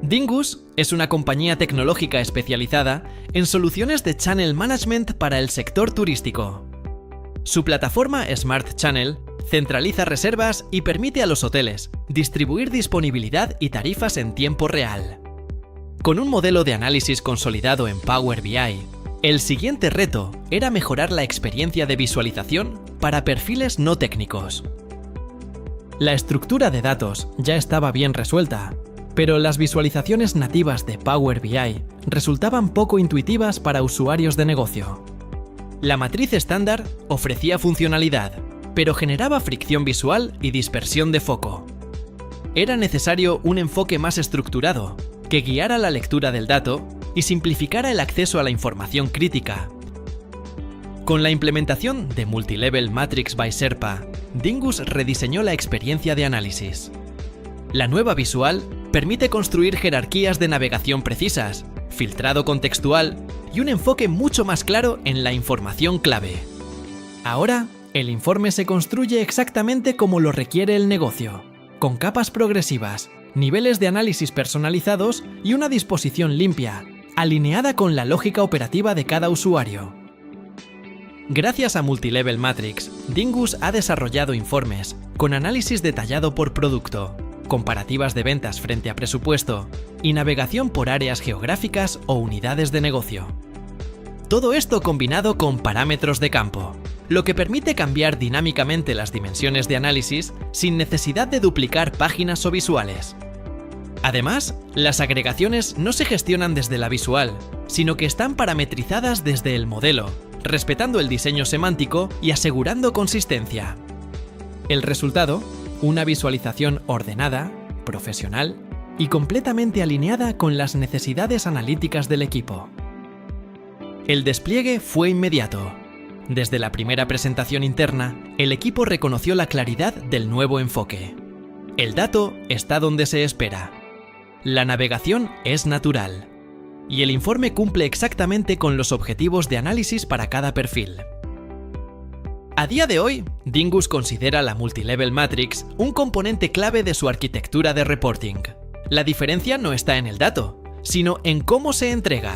Dingus es una compañía tecnológica especializada en soluciones de channel management para el sector turístico. Su plataforma Smart Channel centraliza reservas y permite a los hoteles distribuir disponibilidad y tarifas en tiempo real. Con un modelo de análisis consolidado en Power BI, el siguiente reto era mejorar la experiencia de visualización para perfiles no técnicos. La estructura de datos ya estaba bien resuelta, pero las visualizaciones nativas de Power BI resultaban poco intuitivas para usuarios de negocio. La matriz estándar ofrecía funcionalidad, pero generaba fricción visual y dispersión de foco. Era necesario un enfoque más estructurado, que guiara la lectura del dato y simplificara el acceso a la información crítica. Con la implementación de Multilevel Matrix by Sherpa, Dingus rediseñó la experiencia de análisis. La nueva visual permite construir jerarquías de navegación precisas, filtrado contextual y un enfoque mucho más claro en la información clave. Ahora, el informe se construye exactamente como lo requiere el negocio, con capas progresivas, niveles de análisis personalizados y una disposición limpia, alineada con la lógica operativa de cada usuario. Gracias a Multilevel Matrix, Dingus ha desarrollado informes con análisis detallado por producto, comparativas de ventas frente a presupuesto y navegación por áreas geográficas o unidades de negocio. Todo esto combinado con parámetros de campo, lo que permite cambiar dinámicamente las dimensiones de análisis sin necesidad de duplicar páginas o visuales. Además, las agregaciones no se gestionan desde la visual, sino que están parametrizadas desde el modelo, respetando el diseño semántico y asegurando consistencia. El resultado: una visualización ordenada, profesional y completamente alineada con las necesidades analíticas del equipo. El despliegue fue inmediato. Desde la primera presentación interna, el equipo reconoció la claridad del nuevo enfoque. El dato está donde se espera. La navegación es natural. Y el informe cumple exactamente con los objetivos de análisis para cada perfil. A día de hoy, Dingus considera la Multilevel Matrix un componente clave de su arquitectura de reporting. La diferencia no está en el dato, sino en cómo se entrega.